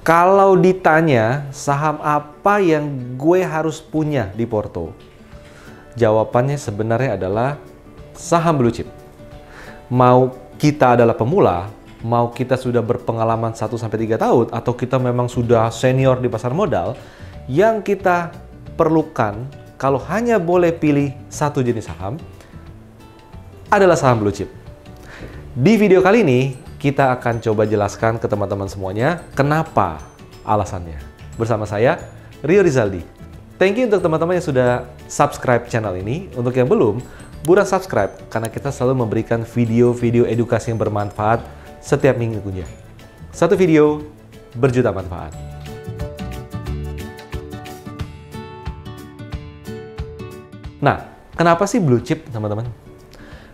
Kalau ditanya saham apa yang gue harus punya di Porto, jawabannya sebenarnya adalah saham blue chip. Mau kita adalah pemula, mau kita sudah berpengalaman 1-3 tahun, atau kita memang sudah senior di pasar modal, yang kita perlukan kalau hanya boleh pilih satu jenis saham adalah saham blue chip. Di video kali ini, kita akan coba jelaskan ke teman-teman semuanya kenapa alasannya. Bersama saya, Rio Rizaldi. Thank you untuk teman-teman yang sudah subscribe channel ini. Untuk yang belum, buruan subscribe karena kita selalu memberikan video-video edukasi yang bermanfaat setiap minggunya. Satu video, berjuta manfaat. Nah, kenapa sih blue chip, teman-teman?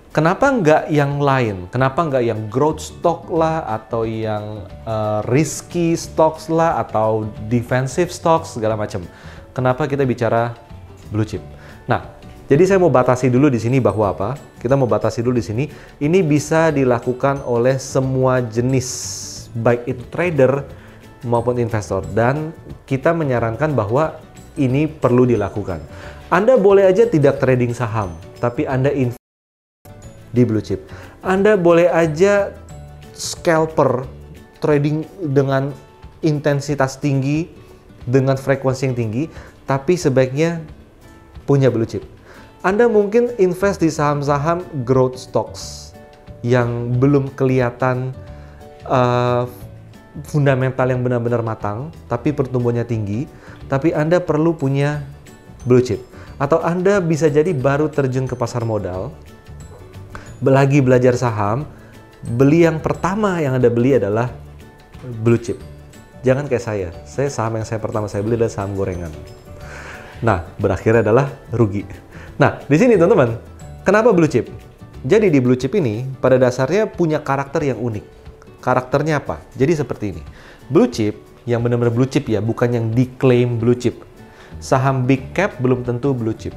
Kenapa nggak yang lain? Kenapa nggak yang growth stock lah, atau yang risky stocks lah, atau defensive stocks, segala macam? Kenapa kita bicara blue chip? Nah, jadi saya mau batasi dulu di sini bahwa apa? Kita mau batasi dulu di sini. Ini bisa dilakukan oleh semua jenis, baik itu trader maupun investor. Dan kita menyarankan bahwa ini perlu dilakukan. Anda boleh aja tidak trading saham, tapi Anda di blue chip. Anda boleh aja scalper, trading dengan intensitas tinggi, dengan frekuensi yang tinggi, tapi sebaiknya punya blue chip. Anda mungkin invest di saham-saham growth stocks yang belum kelihatan fundamental yang benar-benar matang, tapi pertumbuhannya tinggi, tapi Anda perlu punya blue chip. Atau Anda bisa jadi baru terjun ke pasar modal, lagi belajar saham, beli yang pertama yang Anda beli adalah blue chip. Jangan kayak saya saham yang pertama saya beli adalah saham gorengan. Nah, berakhirnya adalah rugi. Nah, di sini teman-teman, kenapa blue chip? Jadi di blue chip ini pada dasarnya punya karakter yang unik. Karakternya apa? Jadi seperti ini. Blue chip yang benar-benar blue chip ya, bukan yang diklaim blue chip. Saham big cap belum tentu blue chip.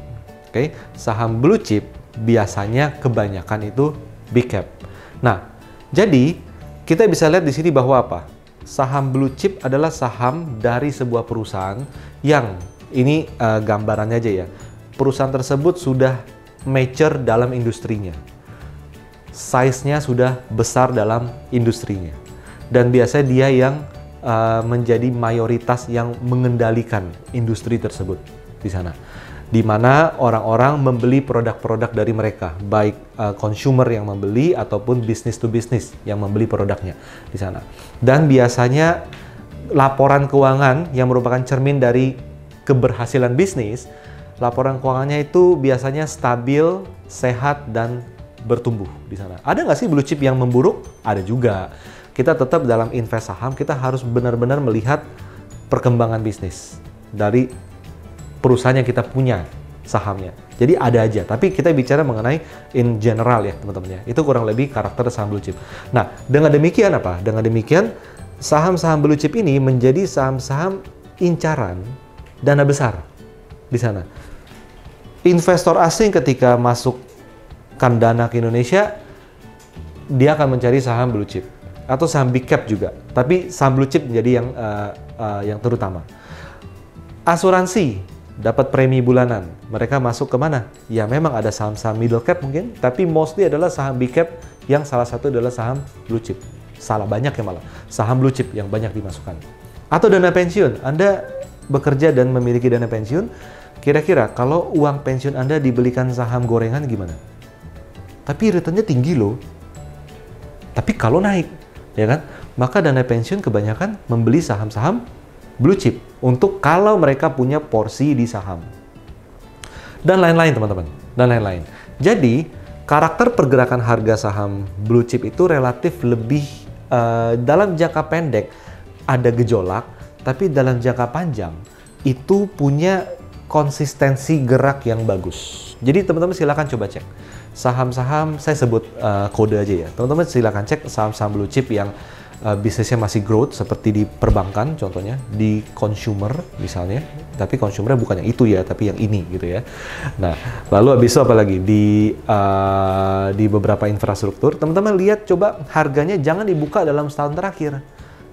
Oke, saham blue chip biasanya kebanyakan itu big cap. Nah, jadi kita bisa lihat di sini bahwa apa? Saham blue chip adalah saham dari sebuah perusahaan yang ini gambarannya aja ya. Perusahaan tersebut sudah mature dalam industrinya. Size-nya sudah besar dalam industrinya. Dan biasanya dia yang menjadi mayoritas yang mengendalikan industri tersebut di sana. Di mana orang-orang membeli produk-produk dari mereka, baik consumer yang membeli ataupun business to business yang membeli produknya di sana. Dan biasanya laporan keuangan yang merupakan cermin dari keberhasilan bisnis, laporan keuangannya itu biasanya stabil, sehat, dan bertumbuh di sana. Ada nggak sih blue chip yang memburuk? Ada juga. Kita tetap dalam invest saham, kita harus benar-benar melihat perkembangan bisnis dari perusahaan yang kita punya sahamnya. Jadi ada aja, tapi kita bicara mengenai in general ya teman-teman ya. Itu kurang lebih karakter saham blue chip. Nah, dengan demikian apa? Dengan demikian saham-saham blue chip ini menjadi saham-saham incaran dana besar di sana. Investor asing ketika masukkan dana ke Indonesia, dia akan mencari saham blue chip atau saham big cap juga. Tapi saham blue chip menjadi yang terutama. Asuransi dapat premi bulanan. Mereka masuk ke mana? Ya memang ada saham-saham middle cap mungkin, tapi mostly adalah saham big cap yang salah satu adalah saham blue chip. Salah banyak ya malah. Saham blue chip yang banyak dimasukkan. Atau dana pensiun. Anda bekerja dan memiliki dana pensiun, kira-kira kalau uang pensiun Anda dibelikan saham gorengan gimana? Tapi returnnya tinggi loh. Tapi kalau naik, ya kan? Maka dana pensiun kebanyakan membeli saham-saham blue chip untuk kalau mereka punya porsi di saham dan lain-lain teman-teman, dan lain-lain. Jadi karakter pergerakan harga saham blue chip itu relatif lebih dalam jangka pendek ada gejolak, tapi dalam jangka panjang itu punya konsistensi gerak yang bagus. Jadi teman-teman silakan coba cek saham-saham, saya sebut kode aja ya. Teman-teman silakan cek saham-saham blue chip yang bisnisnya masih growth seperti di perbankan contohnya, di consumer misalnya, tapi consumer bukan yang itu ya, tapi yang ini gitu ya. Nah, lalu habis itu apa lagi di beberapa infrastruktur, teman-teman lihat coba harganya jangan dibuka dalam setahun terakhir.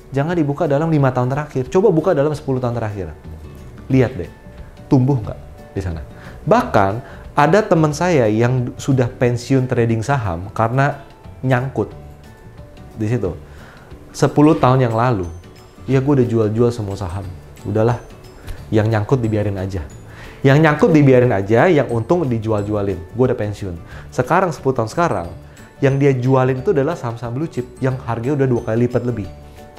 jangan dibuka dalam 5 tahun terakhir. Coba buka dalam 10 tahun terakhir. Lihat deh, tumbuh nggak di sana. Bahkan ada teman saya yang sudah pensiun trading saham karena nyangkut di situ. 10 tahun yang lalu, ya gue udah jual-jual semua saham. Udahlah, yang nyangkut dibiarin aja. Yang nyangkut dibiarin aja, yang untung dijual-jualin. Gue udah pensiun. Sekarang 10 tahun sekarang, yang dia jualin itu adalah saham-saham blue chip yang harganya udah 2 kali lipat lebih.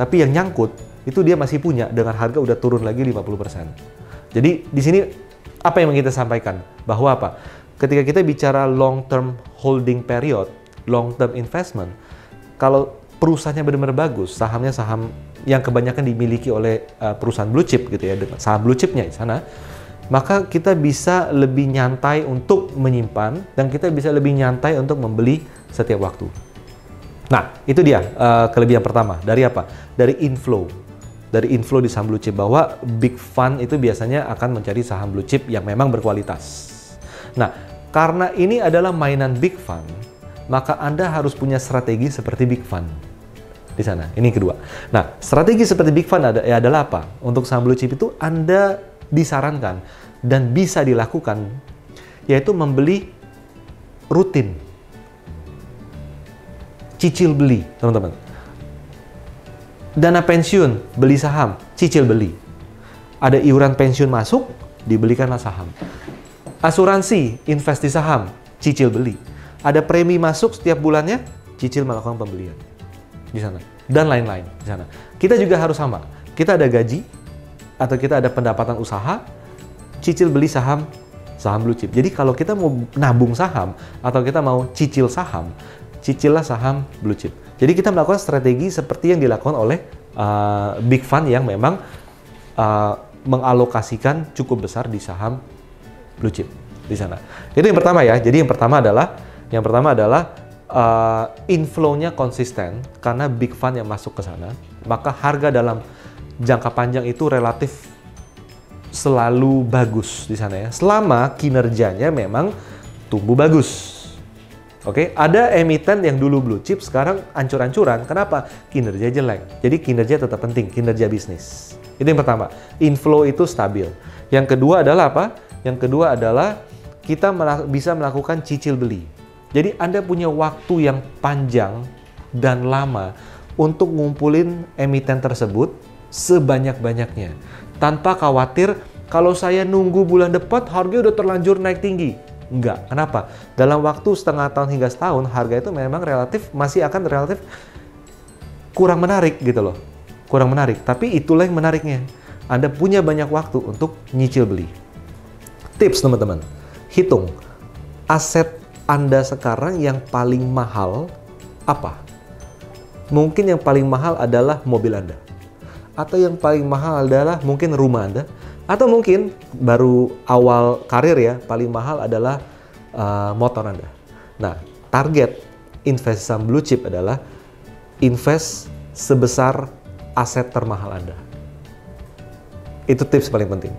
Tapi yang nyangkut itu dia masih punya dengan harga udah turun lagi 50%. Jadi di sini apa yang kita sampaikan? Bahwa apa? Ketika kita bicara long term holding period, long term investment, kalau perusahaannya benar-benar bagus, sahamnya saham yang kebanyakan dimiliki oleh perusahaan blue chip gitu ya, dengan saham blue chipnya di sana, maka kita bisa lebih nyantai untuk menyimpan dan kita bisa lebih nyantai untuk membeli setiap waktu. Nah, itu dia kelebihan pertama. Dari apa? Dari inflow. Dari inflow di saham blue chip, bahwa big fund itu biasanya akan mencari saham blue chip yang memang berkualitas. Nah, karena ini adalah mainan big fund, maka Anda harus punya strategi seperti big fund di sana. Ini kedua. Nah, strategi seperti big fund adalah apa? Untuk saham blue chip itu Anda disarankan dan bisa dilakukan, yaitu membeli rutin. Cicil beli, teman-teman. Dana pensiun, beli saham, cicil beli. Ada iuran pensiun masuk, dibelikanlah saham. Asuransi, invest di saham, cicil beli. Ada premi masuk setiap bulannya, cicil melakukan pembelian di sana. Dan lain-lain di sana. Kita juga harus sama. Kita ada gaji, atau kita ada pendapatan usaha, cicil beli saham blue chip. Jadi kalau kita mau nabung saham, atau kita mau cicil saham, cicillah saham blue chip. Jadi kita melakukan strategi seperti yang dilakukan oleh big fund yang memang mengalokasikan cukup besar di saham blue chip di sana. Itu yang pertama ya. Jadi yang pertama adalah inflow-nya konsisten karena big fund yang masuk ke sana. Maka harga dalam jangka panjang itu relatif selalu bagus di sana ya. Selama kinerjanya memang tumbuh bagus. Oke, ada emiten yang dulu blue chip sekarang ancur-ancuran. Kenapa? Kinerja jelek. Jadi kinerja tetap penting, kinerja bisnis. Itu yang pertama. Inflow itu stabil. Yang kedua adalah apa? Yang kedua adalah kita bisa melakukan cicil beli. Jadi Anda punya waktu yang panjang dan lama untuk ngumpulin emiten tersebut sebanyak-banyaknya. Tanpa khawatir kalau saya nunggu bulan depan harga udah terlanjur naik tinggi. Enggak. Kenapa? Dalam waktu setengah tahun hingga setahun, harga itu memang masih akan relatif kurang menarik gitu loh. Kurang menarik. Tapi itulah yang menariknya. Anda punya banyak waktu untuk nyicil beli. Tips teman-teman. Hitung. Aset Anda sekarang yang paling mahal apa? Mungkin yang paling mahal adalah mobil Anda. Atau yang paling mahal adalah mungkin rumah Anda. Atau mungkin baru awal karir ya, paling mahal adalah motor Anda. Nah, target invest saham blue chip adalah invest sebesar aset termahal Anda. Itu tips paling penting.